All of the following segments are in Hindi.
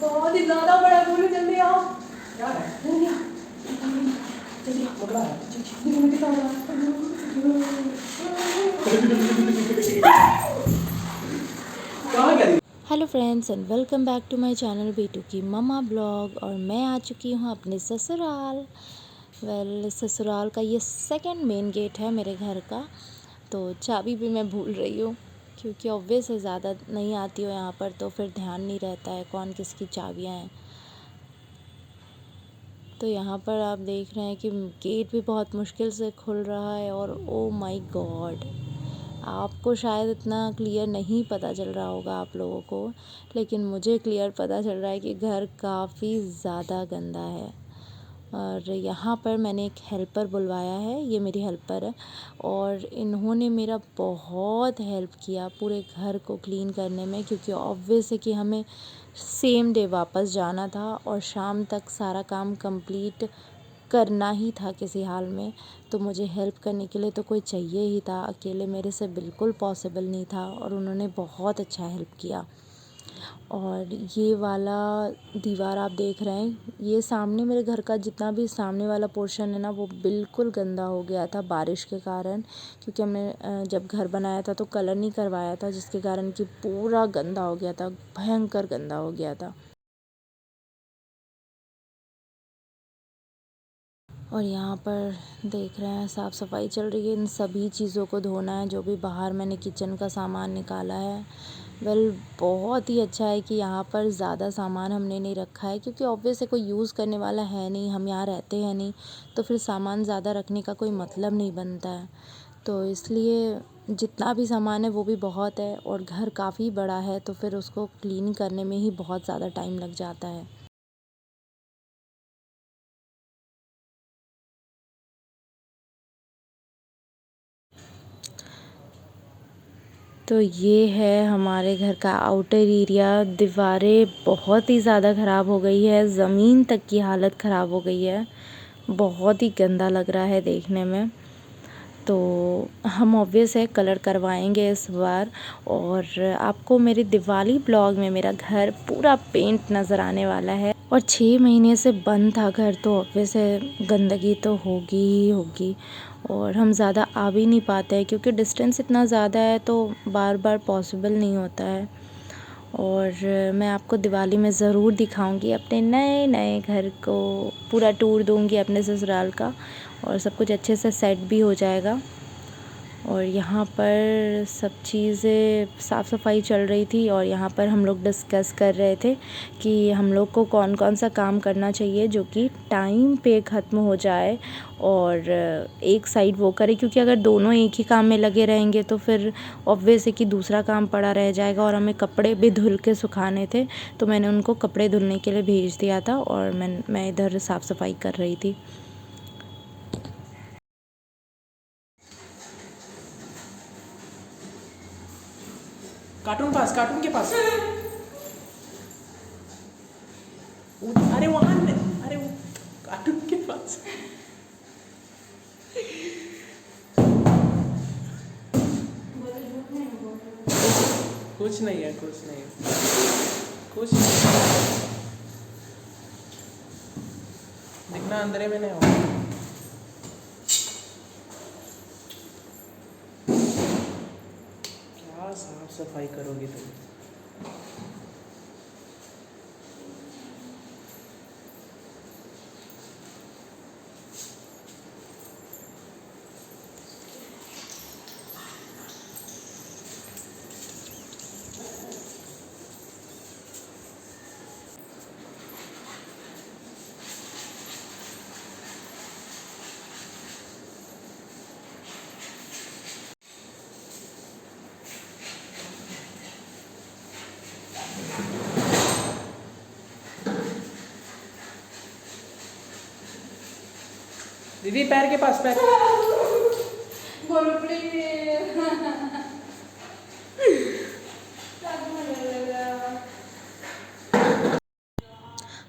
बहुत ही ज्यादा बड़ा है, बोलो जल्दी आओ। क्या है? जल्दी आओ, जल्दी आओ, पकड़ा है। देखो मैं कितना बड़ा कहाँ गया? Hello friends and welcome back to my channel Bitu की मम्मा ब्लॉग। और मैं आ चुकी हूँ अपने ससुराल। ससुराल का ये सेकंड मेन गेट है मेरे घर का। तो चाबी भी मैं भूल रही हूँ क्योंकि ऑब्वियस है ज़्यादा नहीं आती हो यहाँ पर, तो फिर ध्यान नहीं रहता है कौन किसकी चाबियाँ हैं। तो यहाँ पर आप देख रहे हैं कि गेट भी बहुत मुश्किल से खुल रहा है। और ओ माय गॉड, आपको शायद इतना क्लियर नहीं पता चल रहा होगा आप लोगों को, लेकिन मुझे क्लियर पता चल रहा है कि घर काफ़ी ज़्यादा गंदा है। और यहाँ पर मैंने एक हेल्पर बुलवाया है, ये मेरी हेल्पर है, और इन्होंने मेरा बहुत हेल्प किया पूरे घर को क्लीन करने में, क्योंकि ऑब्वियस है कि हमें सेम डे वापस जाना था और शाम तक सारा काम कंप्लीट करना ही था किसी हाल में। तो मुझे हेल्प करने के लिए तो कोई चाहिए ही था, अकेले मेरे से बिल्कुल पॉसिबल नहीं था, और उन्होंने बहुत अच्छा हेल्प किया। और ये वाला दीवार आप देख रहे हैं, ये सामने मेरे घर का जितना भी सामने वाला पोर्शन है ना, वो बिल्कुल गंदा हो गया था बारिश के कारण, क्योंकि हमने जब घर बनाया था तो कलर नहीं करवाया था, जिसके कारण कि पूरा गंदा हो गया था, भयंकर गंदा हो गया था। और यहाँ पर देख रहे हैं साफ़ सफाई चल रही है, इन सभी चीज़ों को धोना है, जो भी बाहर मैंने किचन का सामान निकाला है। बहुत ही अच्छा है कि यहाँ पर ज़्यादा सामान हमने नहीं रखा है, क्योंकि ऑब्वियस है कोई यूज़ करने वाला है नहीं, हम यहाँ रहते हैं नहीं, तो फिर सामान ज़्यादा रखने का कोई मतलब नहीं बनता है। तो इसलिए जितना भी सामान है वो भी बहुत है, और घर काफ़ी बड़ा है, तो फिर उसको क्लीन करने में ही बहुत ज़्यादा टाइम लग जाता है। तो ये है हमारे घर का आउटर एरिया। दीवारें बहुत ही ज़्यादा ख़राब हो गई है, ज़मीन तक की हालत ख़राब हो गई है, बहुत ही गंदा लग रहा है देखने में। तो हम ऑब्वियस है कलर करवाएंगे इस बार, और आपको मेरे दिवाली ब्लॉग में मेरा घर पूरा पेंट नज़र आने वाला है। और 6 महीने से बंद था घर, तो ऑब्वियस है गंदगी तो होगी ही होगी, और हम ज़्यादा आ भी नहीं पाते हैं क्योंकि डिस्टेंस इतना ज़्यादा है, तो बार बार पॉसिबल नहीं होता है। और मैं आपको दिवाली में ज़रूर दिखाऊंगी अपने नए नए घर को, पूरा टूर दूंगी अपने ससुराल का, और सब कुछ अच्छे से सेट भी हो जाएगा। और यहाँ पर सब चीज़ें साफ़ सफाई चल रही थी, और यहाँ पर हम लोग डिस्कस कर रहे थे कि हम लोग को कौन कौन सा काम करना चाहिए जो कि टाइम पे ख़त्म हो जाए, और एक साइड वो करे, क्योंकि अगर दोनों एक ही काम में लगे रहेंगे तो फिर ऑब्वियस है कि दूसरा काम पड़ा रह जाएगा। और हमें कपड़े भी धुल के सुखाने थे, तो मैंने उनको कपड़े धुलने के लिए भेज दिया था, और मैं इधर साफ़ सफाई कर रही थी। कार्टून के पास। अरे वहाँ अरे वो कार्टून के पास। कुछ नहीं है, कुछ नहीं, कुछ नहीं। दिखना अंदर में नहीं होगा। क्या साफ सफाई करोगे तुम? दीदी पैर के पास, पैर। बोलो प्लीज।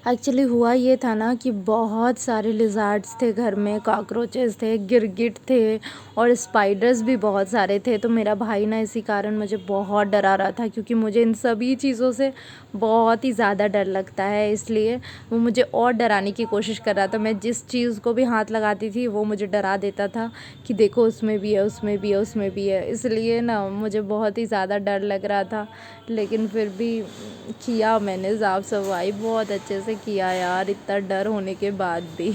एक्चुअली हुआ ये था ना कि बहुत सारे लिज़ार्ड्स थे घर में, कॉकरोचेस थे, गिरगिट थे और स्पाइडर्स भी बहुत सारे थे। तो मेरा भाई ना इसी कारण मुझे बहुत डरा रहा था, क्योंकि मुझे इन सभी चीज़ों से बहुत ही ज़्यादा डर लगता है, इसलिए वो मुझे और डराने की कोशिश कर रहा था। मैं जिस चीज़ को भी हाथ लगाती थी वो मुझे डरा देता था कि देखो उसमें भी है, उसमें भी है, उसमें भी है। इसलिए ना मुझे बहुत ही ज़्यादा डर लग रहा था, लेकिन फिर भी किया मैंने साफ सफाई बहुत अच्छे से किया यार, इतना डर होने के बाद भी।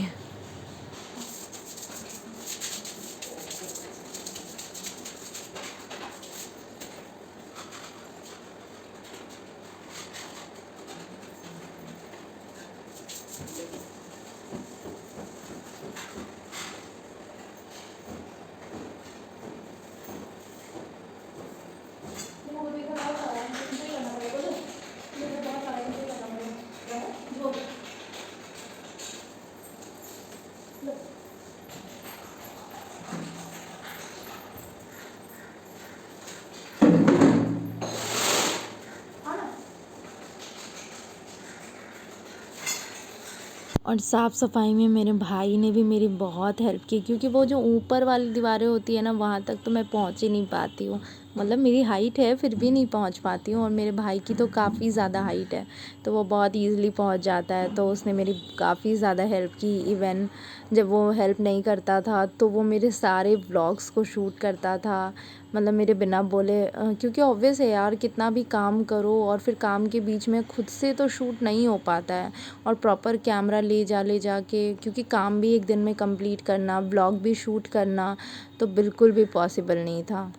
और साफ़ सफाई में मेरे भाई ने भी मेरी बहुत हेल्प की, क्योंकि वो जो ऊपर वाली दीवारें होती है ना, वहाँ तक तो मैं पहुँच ही नहीं पाती हूँ। मतलब मेरी हाइट है फिर भी नहीं पहुँच पाती हूँ, और मेरे भाई की तो काफ़ी ज़्यादा हाइट है, तो वो बहुत ईज़िली पहुँच जाता है। तो उसने मेरी काफ़ी ज़्यादा हेल्प की। इवन जब वो हेल्प नहीं करता था तो वो मेरे सारे व्लॉग्स को शूट करता था, मतलब मेरे बिना बोले, क्योंकि ऑब्वियस है यार, कितना भी काम करो और फिर काम के बीच में खुद से तो शूट नहीं हो पाता है, और प्रॉपर कैमरा ले जा के, क्योंकि काम भी एक दिन में कंप्लीट करना, व्लॉग भी शूट करना, तो बिल्कुल भी पॉसिबल नहीं था।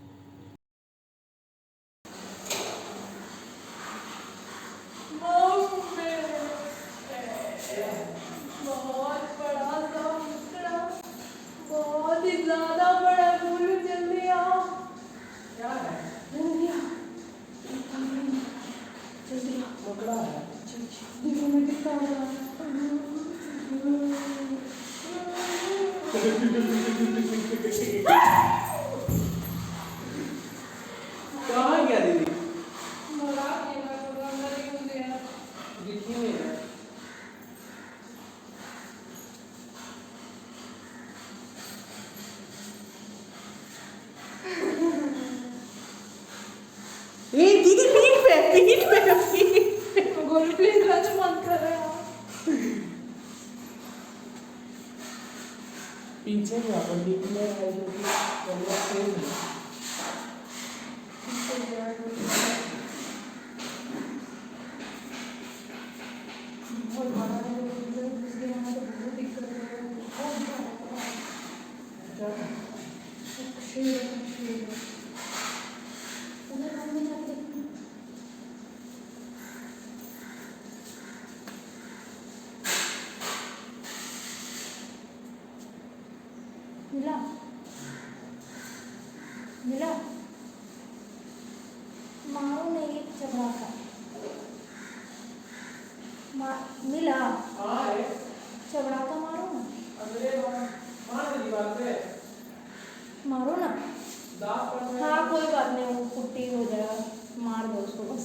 बहुत बड़ा सा मुकड़ा, बहुत ही ज्यादा बड़ा। बोलू जल्दी आओ। क्या है? जल्दी आओ, जल्दी आओ। मुकड़ा है। देखो मैं कितना बड़ा है। कहाँ गया दीदी? दिखी नहीं है। दीदी पीठ पे गोलू प्लीज राजू मत कर रहे हो। पीछे में अपन निकले है जो कि कमरा तेज है। बहुत बड़ा है, इसलिए हमें तो बहुत दिक्कत है। बहुत बड़ा है। मिला मिला मारो नहीं चबड़ा का मिला चबड़ा का मारो ना, मारो ना। हाँ कोई बात नहीं, वो पुट्टी हो जाएगा, मार दो उसको बस।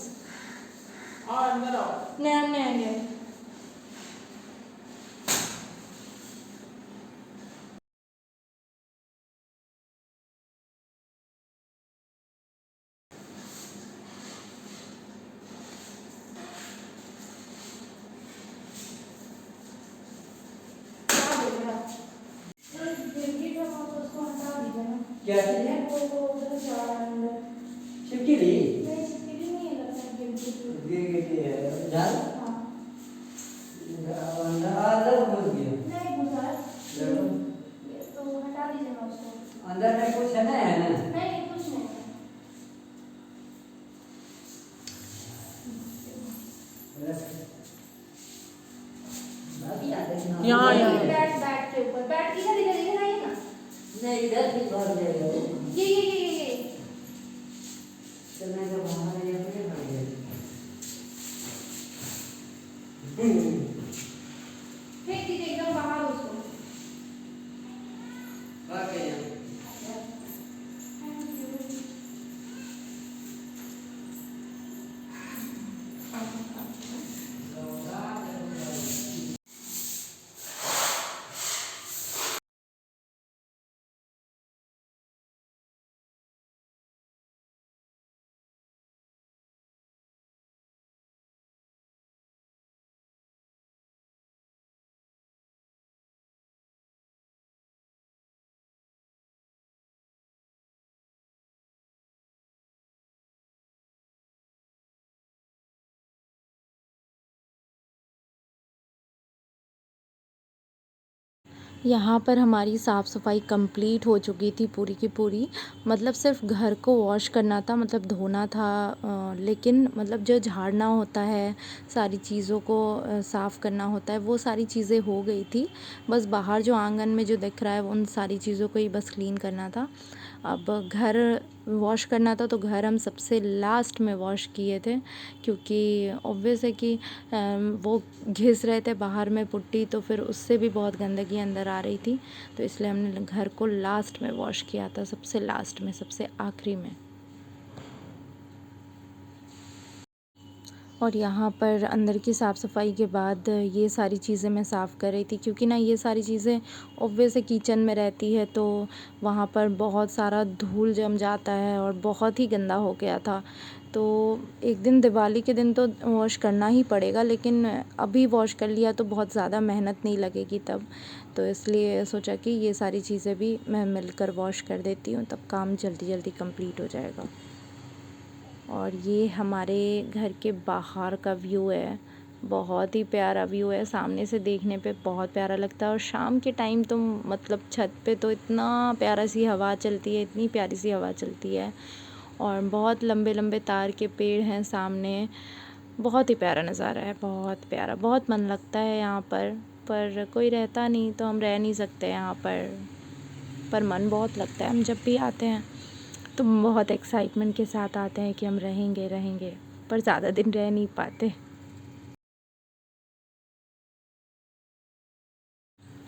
अंदर आओ। नहीं आएंगे। क्या है? छिपकली? नहीं छिपकली नहीं है, लगता है गिरगिट है। जाल? हाँ। अंदर घुस गया? नहीं घुसा है। ये तो हटा दीजिएगा उसको। अंदर में कुछ है ना? नहीं कुछ नहीं है। यहाँ बैट के ऊपर, बैट इधर इधर इधर आइए ना। नहीं इधर भी भर जाएगा। ये चलने का बाहर है, ये तो भर जाएगा। फेंक दीजिए एकदम बाहर उसको। बाकी है। यहाँ पर हमारी साफ़ सफाई कंप्लीट हो चुकी थी पूरी की पूरी। मतलब सिर्फ घर को वॉश करना था, मतलब धोना था, लेकिन मतलब जो झाड़ना होता है, सारी चीज़ों को साफ़ करना होता है, वो सारी चीज़ें हो गई थी। बस बाहर जो आंगन में जो दिख रहा है उन सारी चीज़ों को ही बस क्लीन करना था। अब घर वॉश करना था तो घर हम सबसे लास्ट में वॉश किए थे, क्योंकि ऑब्वियस है कि वो घिस रहे थे बाहर में पुट्टी, तो फिर उससे भी बहुत गंदगी अंदर आ रही थी, तो इसलिए हमने घर को लास्ट में वॉश किया था, सबसे लास्ट में, सबसे आखिरी में। और यहाँ पर अंदर की साफ़ सफाई के बाद ये सारी चीज़ें मैं साफ़ कर रही थी, क्योंकि ना ये सारी चीज़ें ऑब्वियस है किचन में रहती है, तो वहाँ पर बहुत सारा धूल जम जाता है और बहुत ही गंदा हो गया था। तो एक दिन दिवाली के दिन तो वॉश करना ही पड़ेगा, लेकिन अभी वॉश कर लिया तो बहुत ज़्यादा मेहनत नहीं लगेगी तब, तो इसलिए सोचा कि ये सारी चीज़ें भी मैं मिलकर वॉश कर देती हूँ, तब काम जल्दी जल्दी कंप्लीट हो जाएगा। और ये हमारे घर के बाहर का व्यू है, बहुत ही प्यारा व्यू है, सामने से देखने पे बहुत प्यारा लगता है। और शाम के टाइम तो मतलब छत पे तो इतना प्यारा सी हवा चलती है, इतनी प्यारी सी हवा चलती है, और बहुत लंबे लंबे तार के पेड़ हैं सामने, बहुत ही प्यारा नज़ारा है, बहुत प्यारा, बहुत मन लगता है यहाँ पर कोई रहता नहीं तो हम रह नहीं सकते यहाँ पर मन बहुत लगता है। हम जब भी आते हैं तो बहुत एक्साइटमेंट के साथ आते हैं कि हम रहेंगे, पर ज़्यादा दिन रह नहीं पाते।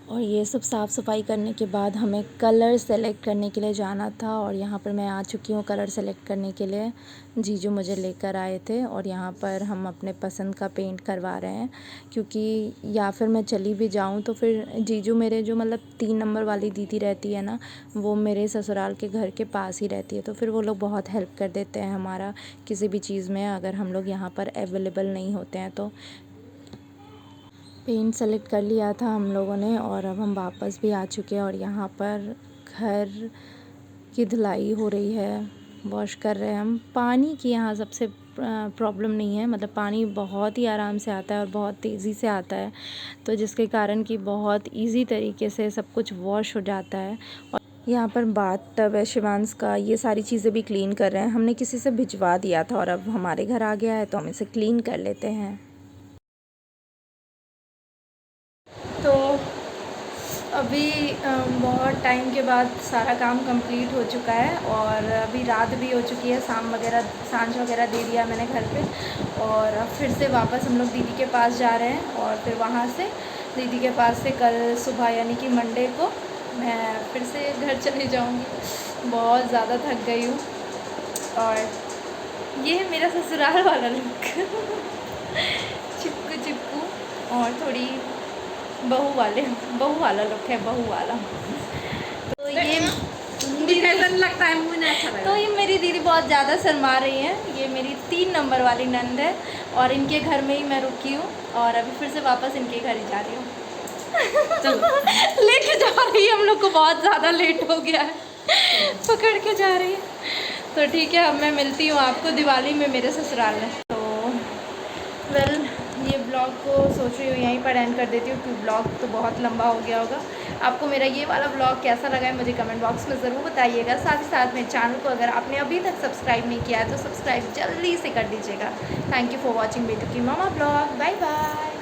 और ये सब साफ़ सफाई करने के बाद हमें कलर सेलेक्ट करने के लिए जाना था, और यहाँ पर मैं आ चुकी हूँ कलर सेलेक्ट करने के लिए। जीजू मुझे लेकर आए थे और यहाँ पर हम अपने पसंद का पेंट करवा रहे हैं, क्योंकि या फिर मैं चली भी जाऊँ तो फिर जीजू मेरे जो मतलब 3 नंबर वाली दीदी रहती है ना, वो मेरे ससुराल के घर के पास ही रहती है, तो फिर वो लोग बहुत हेल्प कर देते हैं हमारा किसी भी चीज़ में, अगर हम लोग यहाँ पर अवेलेबल नहीं होते हैं तो। पेंट सेलेक्ट कर लिया था हम लोगों ने, और अब हम वापस भी आ चुके हैं, और यहाँ पर घर की धुलाई हो रही है, वॉश कर रहे हैं हम। पानी की यहाँ सबसे प्रॉब्लम नहीं है, मतलब पानी बहुत ही आराम से आता है और बहुत तेज़ी से आता है, तो जिसके कारण कि बहुत इजी तरीके से सब कुछ वॉश हो जाता है। और यहाँ पर बाथ टब है शिवांश का, ये सारी चीज़ें भी क्लीन कर रहे हैं, हमने किसी से भिजवा दिया था और अब हमारे घर आ गया है तो हम इसे क्लीन कर लेते हैं। तो अभी बहुत टाइम के बाद सारा काम कंप्लीट हो चुका है, और अभी रात भी हो चुकी है, सांझ वगैरह दे दिया मैंने घर पे, और अब फिर से वापस हम लोग दीदी के पास जा रहे हैं, और फिर वहाँ से दीदी के पास से कल सुबह यानी कि मंडे को मैं फिर से घर चले जाऊँगी। बहुत ज़्यादा थक गई हूँ। और ये है मेरा ससुराल वाला लुक चिपकू और थोड़ी बहू वाला लुक है, बहू वाला। तो ये कैसा लगता है, मुझे अच्छा लगा। तो ये मेरी दीदी बहुत ज़्यादा शर्मा रही हैं, ये मेरी 3 नंबर वाली नंद है, और इनके घर में ही मैं रुकी हूँ, और अभी फिर से वापस इनके घर ही जा रही हूँ। लेके जा रही है, हम लोग को बहुत ज़्यादा लेट हो गया है, पकड़ के जा रही है। तो ठीक है, अब मैं मिलती हूँ आपको दिवाली में मेरे ससुराल में। तो ये ब्लॉग को सोच रही हूँ यहीं पर एंड कर देती हूँ, क्योंकि ब्लॉग तो बहुत लंबा हो गया होगा। आपको मेरा ये वाला ब्लॉग कैसा लगा है मुझे कमेंट बॉक्स में ज़रूर बताइएगा। साथ ही साथ मेरे चैनल को अगर आपने अभी तक सब्सक्राइब नहीं किया है तो सब्सक्राइब जल्दी से कर दीजिएगा। थैंक यू फॉर वॉचिंग बेटू की मामा ब्लॉग। Bye bye.